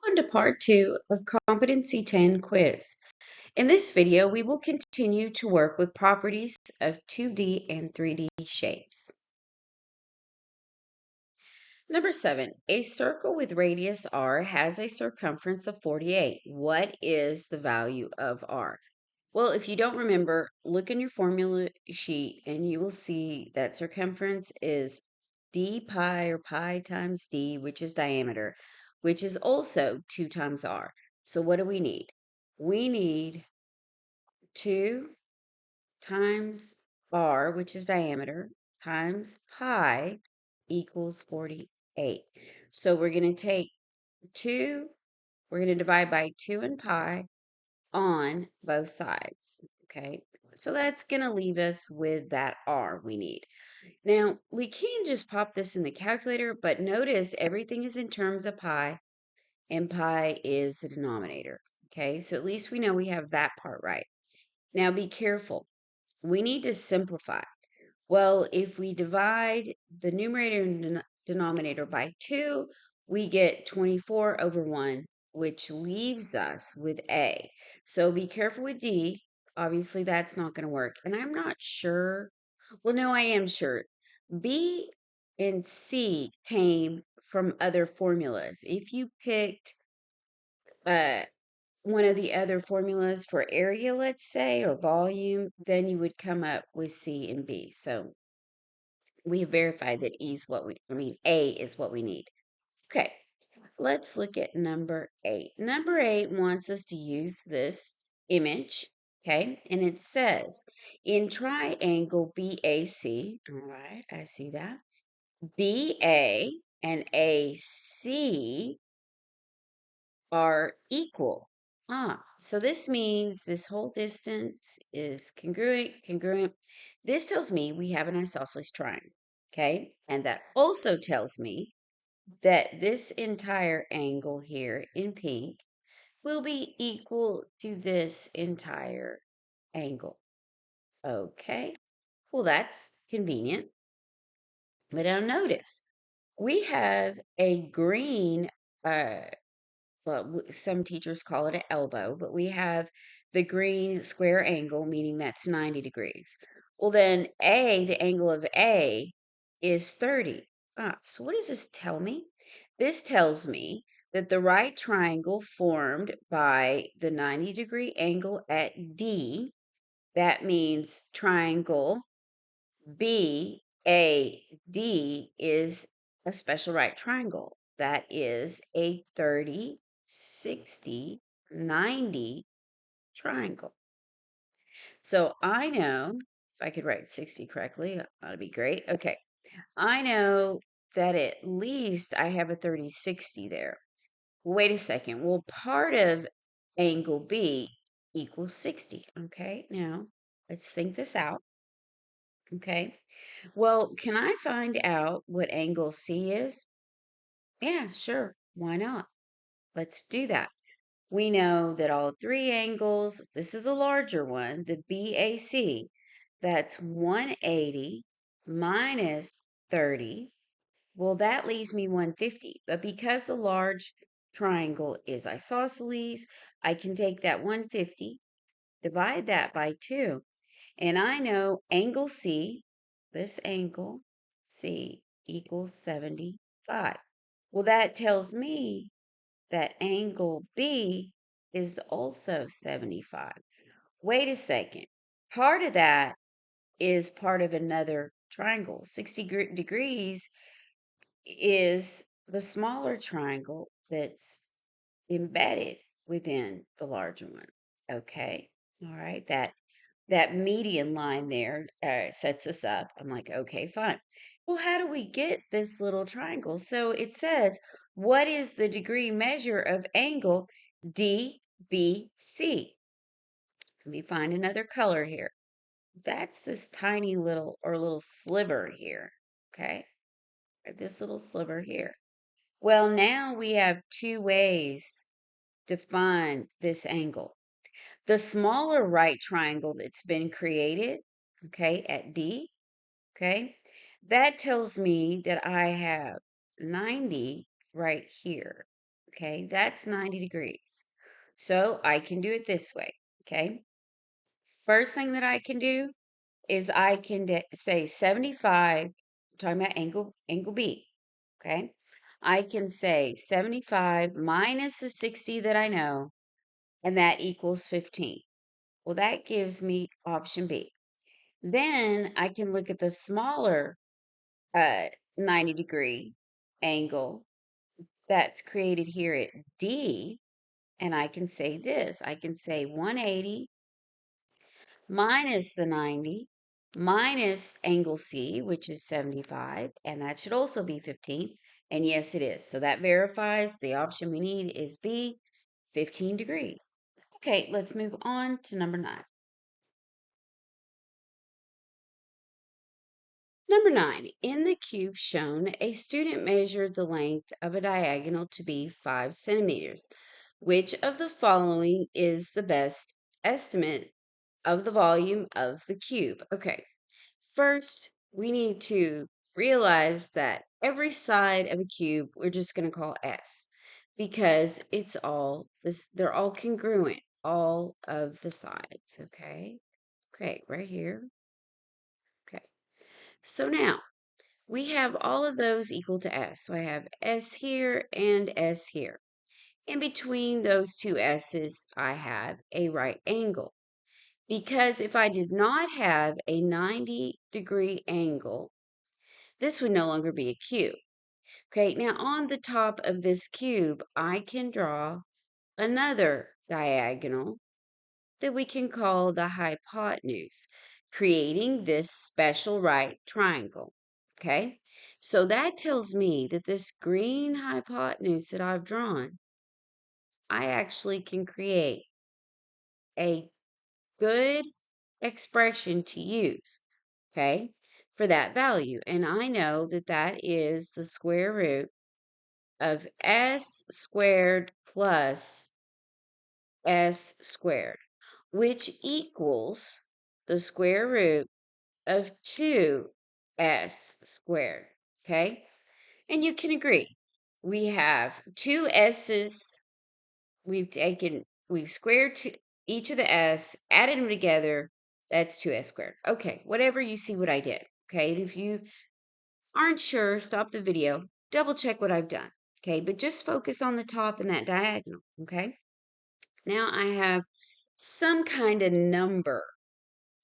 Welcome to part 2 of Competency 10 quiz. In this video, we will continue to work with properties of 2D and 3D shapes. Number 7, a circle with radius r has a circumference of 48. What is the value of r? Well, if you don't remember, look in your formula sheet and you will see that circumference is d pi or pi times d, which is diameter, which is also 2 times r. So what do we need? We need 2 times r, which is diameter, times pi equals 48. So we're going to take 2, we're going to divide by 2 and pi on both sides. Okay, so that's going to leave us with that r we need. Now, we can just pop this in the calculator, but notice everything is in terms of pi, and pi is the denominator. Okay, so at least we know we have that part right. Now, be careful. We need to simplify. Well, if we divide the numerator and denominator by 2, we get 24 over 1, which leaves us with A. So be careful with D. Obviously, that's not going to work. And I'm not sure. Well, no, I am sure. B and C came from other formulas. If you picked uh, one of the other formulas for area, let's say, or volume, then you would come up with C and B. So we have verified that A is what we need. Okay, let's look at number 8. Number 8 wants us to use this image, okay? And it says, in triangle BAC, all right, I see that, BA and AC are equal. So this means this whole distance is congruent. This tells me we have an isosceles triangle, okay? And that also tells me that this entire angle here in pink will be equal to this entire angle. Okay, well, that's convenient. But now notice, we have a green well, some teachers call it an elbow, but we have the green square angle, meaning that's 90 degrees. Well, then the angle of A is 30. So what does this tell me? This tells me that the right triangle formed by the 90-degree angle at D, that means triangle BAD is a special right triangle. That is a 30, 60, 90 triangle. So I know, if I could write 60 correctly, that'd be great. Okay. I know that at least I have a 30, 60 there. Wait a second. Well, part of angle B equals 60. Okay. Now, let's think this out. Okay. Well, can I find out what angle C is? Yeah, sure. Why not? Let's do that. We know that all three angles, this is a larger one, the BAC, that's 180 minus 30. Well, that leaves me 150. But because the large triangle is isosceles, I can take that 150, divide that by 2, and I know angle C, this angle C equals 75. Well, that tells me that angle B is also 75. Wait a second. Part of that is part of another triangle. 60 degrees is the smaller triangle that's embedded within the larger one. Okay. All right. That median line there sets us up. I'm like, okay, fine. Well, how do we get this little triangle? So it says, what is the degree measure of angle DBC? Let me find another color here. That's this tiny little sliver here. Okay, this little sliver here. Well, now we have two ways to find this angle. The smaller right triangle that's been created, okay, at D, okay, that tells me that I have 90 right here, Okay, that's 90 degrees. So I can do it this way. Okay, first thing that I can do is I can say 75, talking about angle B. Okay, I can say 75 minus the 60 that I know, and that equals 15. Well, that gives me option B. Then I can look at the smaller uh, 90-degree angle that's created here at D, and I can say this. I can say 180 minus the 90 minus angle C, which is 75, and that should also be 15. And yes, it is. So that verifies the option we need is B, 15 degrees. Okay, let's move on to number 9. Number 9, in the cube shown, a student measured the length of a diagonal to be 5 centimeters. Which of the following is the best estimate of the volume of the cube? Okay, first we need to realize that every side of a cube we're just going to call S because it's all this, they're all congruent, all of the sides. Okay, great, right here. Okay, so now we have all of those equal to S. So I have S here and S here. In between those two S's, I have a right angle. Because if I did not have a 90-degree angle, this would no longer be a cube. Okay, now on the top of this cube, I can draw another diagonal that we can call the hypotenuse, creating this special right triangle. Okay, so that tells me that this green hypotenuse that I've drawn, I actually can create a good expression to use, okay, for that value. And I know that that is the square root of S squared plus S squared, which equals the square root of 2S squared, okay? And you can agree. We have two S's. We've squared each of the S, added them together. That's 2S squared. Okay, whatever, you see what I did. Okay, and if you aren't sure, stop the video, double check what I've done. Okay, but just focus on the top and that diagonal. Okay, now I have some kind of number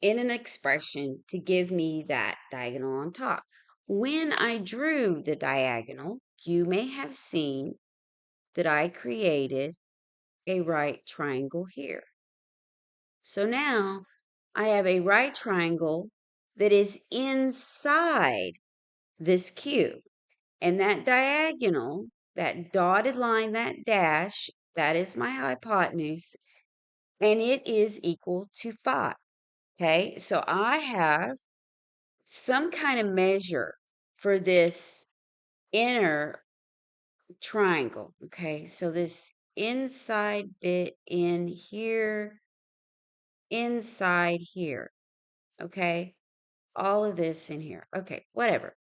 in an expression to give me that diagonal on top. When I drew the diagonal, you may have seen that I created a right triangle here. So now I have a right triangle that is inside this cube. And that diagonal, that dotted line, that dash, that is my hypotenuse, and it is equal to 5. Okay, so I have some kind of measure for this inner triangle. Okay, so this inside bit in here, inside here. Okay, all of this in here. Okay, whatever.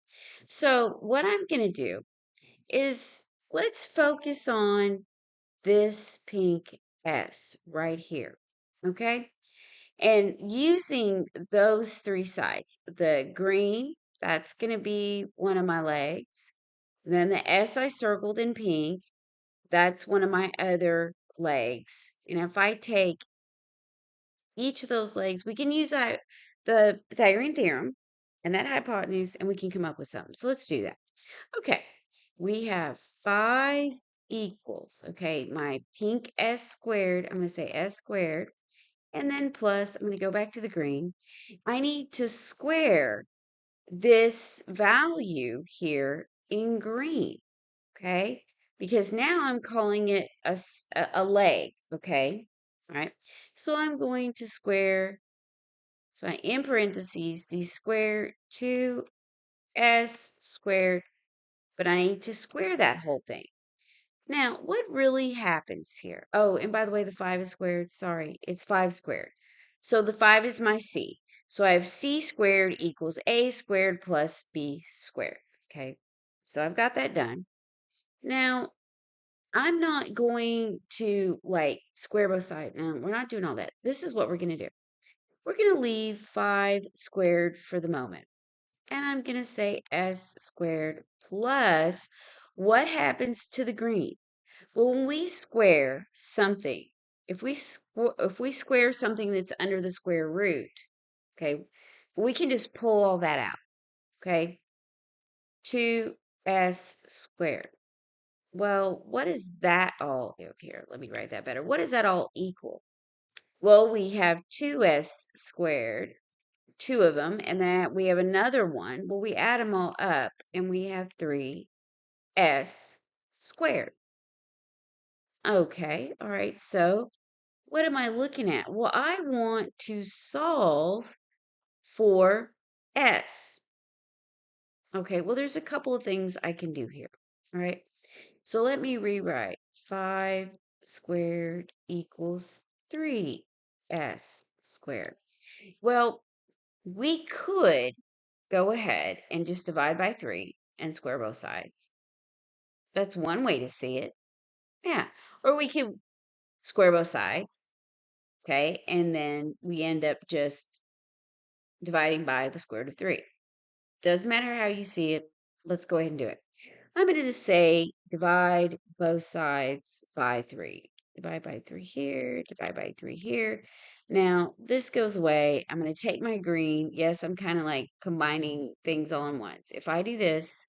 So what I'm going to do is let's focus on this pink S right here. Okay, and using those three sides, the green, that's going to be one of my legs. Then the S I circled in pink, that's one of my other legs. And if I take each of those legs, we can use the Pythagorean theorem and that hypotenuse, and we can come up with something. So let's do that. Okay, we have 5 equals, okay, my pink S squared, I'm going to say S squared, and then plus, I'm going to go back to the green. I need to square this value here in green, okay? Because now I'm calling it a leg, okay? All right, so I'm going to square, so in parentheses, the square 2S squared, but I need to square that whole thing. Now, what really happens here? Oh, and by the way, the 5 is squared. Sorry, it's 5 squared. So the 5 is my C. So I have C squared equals A squared plus B squared. Okay, so I've got that done. Now, I'm not going to like square both sides. No, we're not doing all that. This is what we're going to do. We're going to leave 5 squared for the moment. And I'm going to say s squared plus what happens to the green? Well, when we square something, if we square something that's under the square root, okay, we can just pull all that out, okay? 2s squared. Well, what is that all? Okay, here, let me write that better. What does that all equal? Well, we have 2s squared, two of them, and then we have another one. Well, we add them all up, and we have 3s squared. Okay, all right, so what am I looking at? Well, I want to solve for s. Okay, well, there's a couple of things I can do here. All right, so let me rewrite 5 squared equals 3s squared. Well, we could go ahead and just divide by 3 and square both sides. That's one way to see it. Yeah, or we could square both sides, okay, and then we end up just dividing by the square root of 3. Doesn't matter how you see it. Let's go ahead and do it. I'm going to just say divide both sides by 3. Divide by 3 here, divide by 3 here. Now, this goes away. I'm going to take my green. Yes, I'm kind of like combining things all in once. If I do this,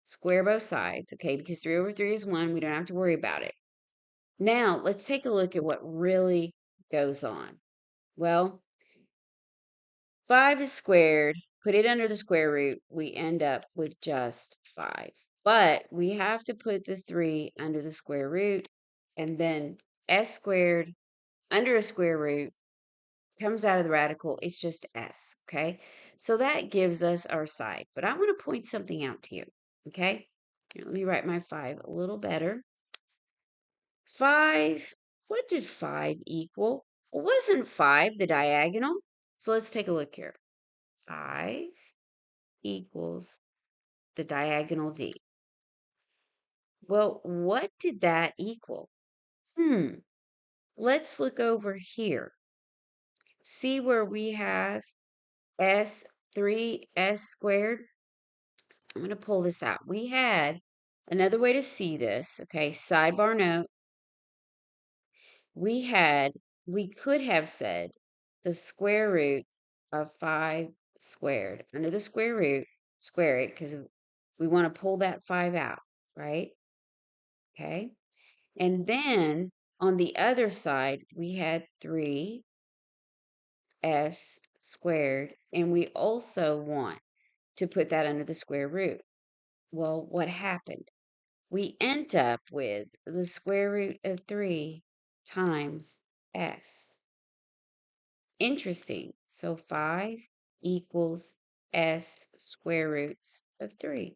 square both sides, okay, because 3 over 3 is 1. We don't have to worry about it. Now, let's take a look at what really goes on. Well, 5 is squared, put it under the square root, we end up with just 5. But we have to put the 3 under the square root, and then s squared under a square root comes out of the radical, it's just s, okay? So that gives us our side. But I want to point something out to you, okay? Here, let me write my 5 a little better. 5, what did 5 equal? Well, wasn't 5 the diagonal? So let's take a look here. 5 equals the diagonal D. Well, what did that equal? Let's look over here. See where we have S 3s squared? I'm going to pull this out. We had another way to see this, okay, sidebar note. We could have said the square root of 5 squared. Under the square root, square it because we want to pull that 5 out, right? Okay. And then on the other side, we had 3s squared, and we also want to put that under the square root. Well, what happened? We end up with the square root of 3 times s. Interesting. So 5 equals s square roots of 3.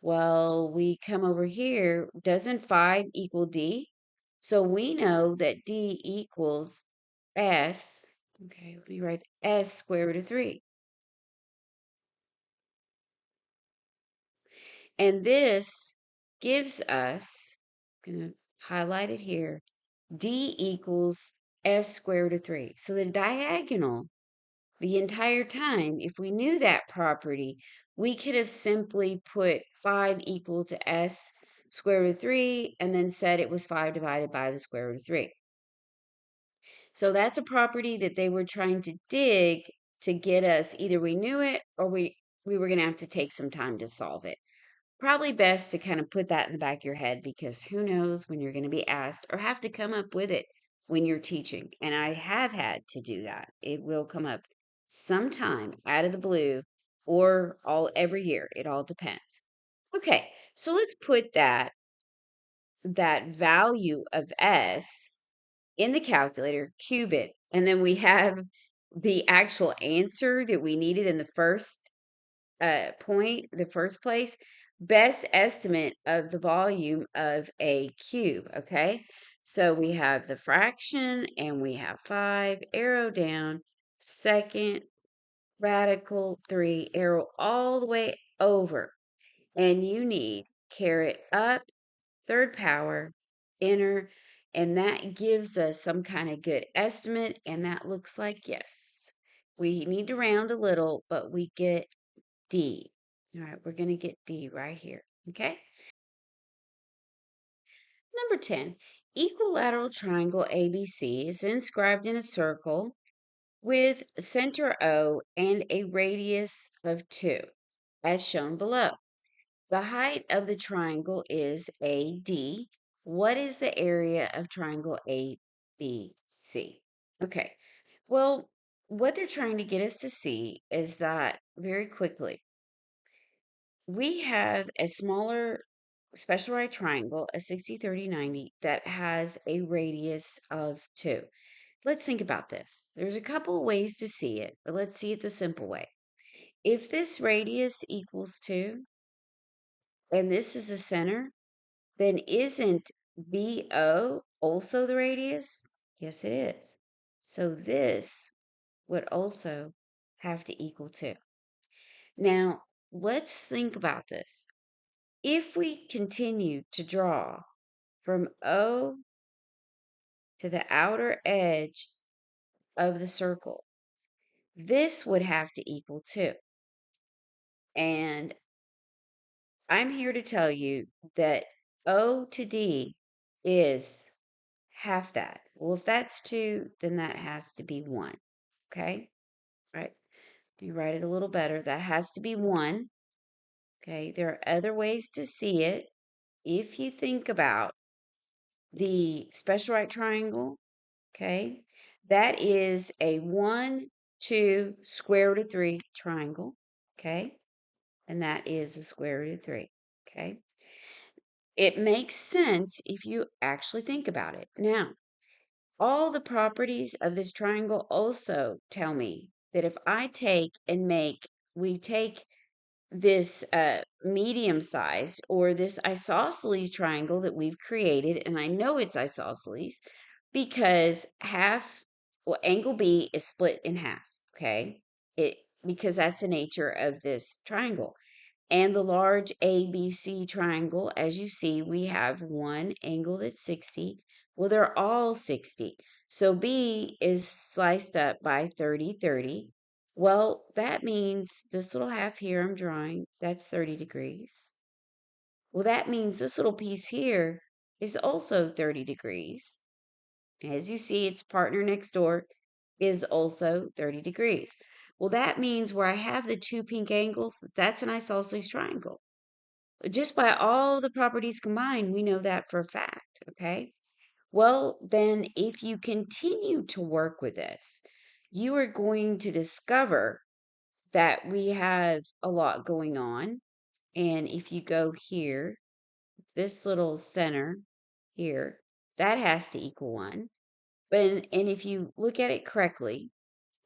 Well, we come over here. Doesn't 5 equal D? So we know that D equals S. Okay, let me write S square root of 3. And this gives us, I'm going to highlight it here, D equals S square root of 3. So the diagonal, the entire time, if we knew that property, we could have simply put 5 equal to s square root of 3 and then said it was 5 divided by the square root of 3. So that's a property that they were trying to dig to get us. Either we knew it or we were going to have to take some time to solve it. Probably best to kind of put that in the back of your head because who knows when you're going to be asked or have to come up with it when you're teaching. And I have had to do that. It will come up sometime out of the blue or all every year. It all depends. Okay, so let's put that value of s in the calculator, cube it, and then we have the actual answer that we needed in the first point, the first place, best estimate of the volume of a cube, okay? So we have the fraction and we have 5, arrow down, second, radical 3, arrow all the way over. And you need caret up third power, enter, and that gives us some kind of good estimate. And that looks like yes. We need to round a little, but we get D. All right, we're going to get D right here. Okay. Number 10, equilateral triangle ABC is inscribed in a circle with center O and a radius of 2, as shown below. The height of the triangle is AD. What is the area of triangle ABC? Okay, well, what they're trying to get us to see is that very quickly, we have a smaller special right triangle, a 60, 30, 90, that has a radius of 2. Let's think about this. There's a couple of ways to see it, but let's see it the simple way. If this radius equals 2 and this is the center, then isn't BO also the radius? Yes, it is. So this would also have to equal 2. Now, let's think about this. If we continue to draw from O to the outer edge of the circle, this would have to equal 2. And I'm here to tell you that O to D is half that. Well, if that's 2, then that has to be 1. Okay? Right? If you write it a little better, that has to be 1. Okay? There are other ways to see it. If you think about the special right triangle, okay, that is a 1, 2, square root of 3 triangle. Okay? And that is a square root of 3. Okay? It makes sense if you actually think about it. Now, all the properties of this triangle also tell me that if I we take this medium size or this isosceles triangle that we've created, and I know it's isosceles because angle B is split in half, okay? Because that's the nature of this triangle. And the large ABC triangle, as you see, we have one angle that's 60. Well, they're all 60. So B is sliced up by 30, 30. Well, that means this little half here I'm drawing, that's 30 degrees. Well, that means this little piece here is also 30 degrees. As you see, its partner next door is also 30 degrees. Well, that means where I have the two pink angles, that's an isosceles triangle. Just by all the properties combined, we know that for a fact, okay? Well, then if you continue to work with this, you are going to discover that we have a lot going on. And if you go here, this little center here, that has to equal 1. And if you look at it correctly,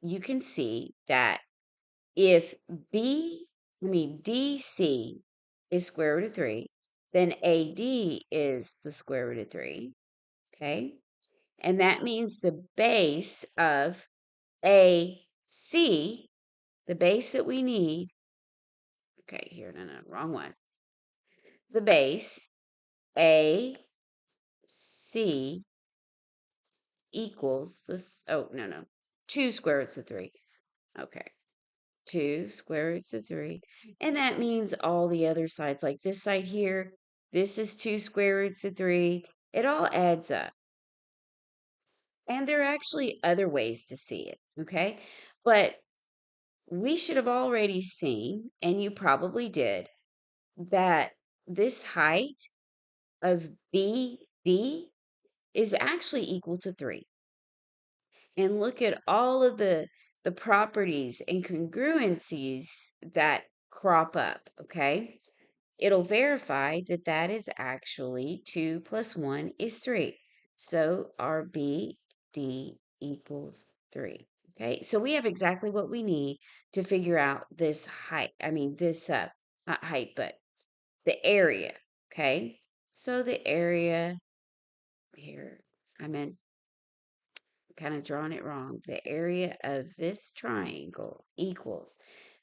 you can see that if DC is square root of 3, then AD is the square root of 3, okay? And that means the base of AC, the base that we need, okay, here, no, wrong one. The base, AC equals this, oh, no, 2 square roots of 3. Okay. 2 square roots of 3. And that means all the other sides, like this side here, this is 2 square roots of 3. It all adds up. And there are actually other ways to see it, okay? But we should have already seen, and you probably did, that this height of BD is actually equal to 3. And look at all of the properties and congruencies that crop up, okay? It'll verify that that is actually 2 plus 1 is 3. So our BD equals 3. Okay, so we have exactly what we need to figure out this height. I mean, this, not height, but the area. Okay, so the area here, I meant kind of drawing it wrong. The area of this triangle equals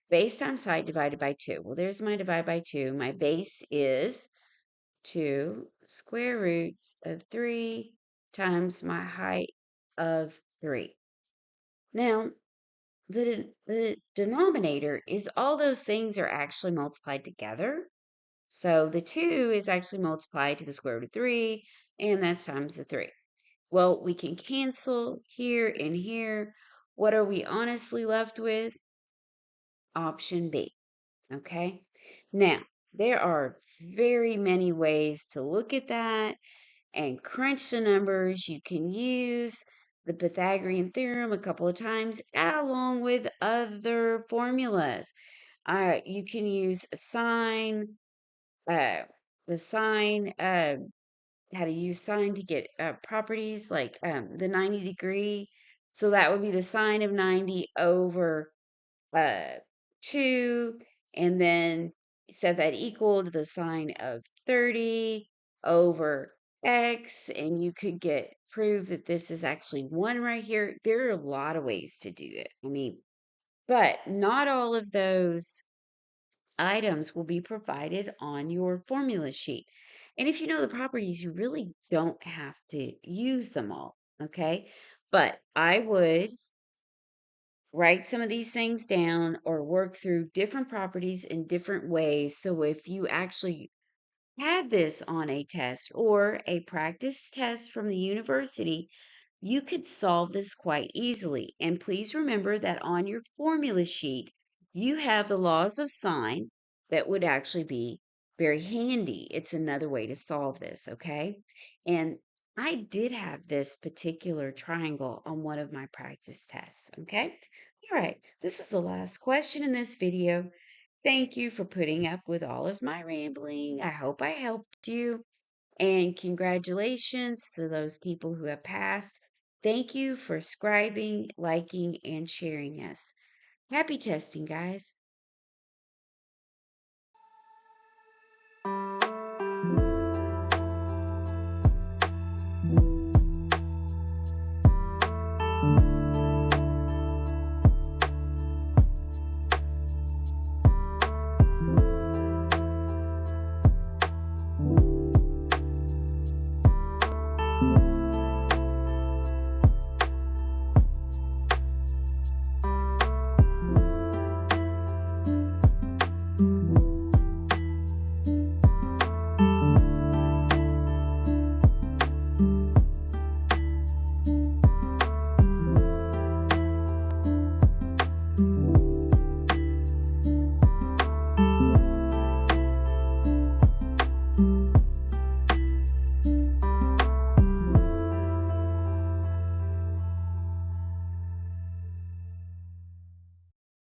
base times height divided by 2. Well, there's my divide by 2. My base is 2 square roots of 3 times my height of 3. Now, the denominator is all those things are actually multiplied together. So the 2 is actually multiplied to the square root of 3, and that's times the 3. Well, we can cancel here and here. What are we honestly left with? Option B. Okay. Now, there are very many ways to look at that and crunch the numbers. You can use the Pythagorean theorem a couple of times along with other formulas. You can use sine, uh, the sine, how to use sine to get properties like the 90 degree. So that would be the sine of 90 over uh 2, and then set that equal to the sine of 30 over x, and you could get prove that this is actually 1 right here. There are a lot of ways to do it. I mean, but not all of those items will be provided on your formula sheet. And if you know the properties, you really don't have to use them all, okay? But I would write some of these things down or work through different properties in different ways. So if you actually had this on a test or a practice test from the university, you could solve this quite easily. And please remember that on your formula sheet, you have the laws of sine that would actually be very handy. It's another way to solve this, okay? And I did have this particular triangle on one of my practice tests, okay? All right, this is the last question in this video. Thank you for putting up with all of my rambling. I hope I helped you. And congratulations to those people who have passed. Thank you for subscribing, liking, and sharing us. Happy testing, guys.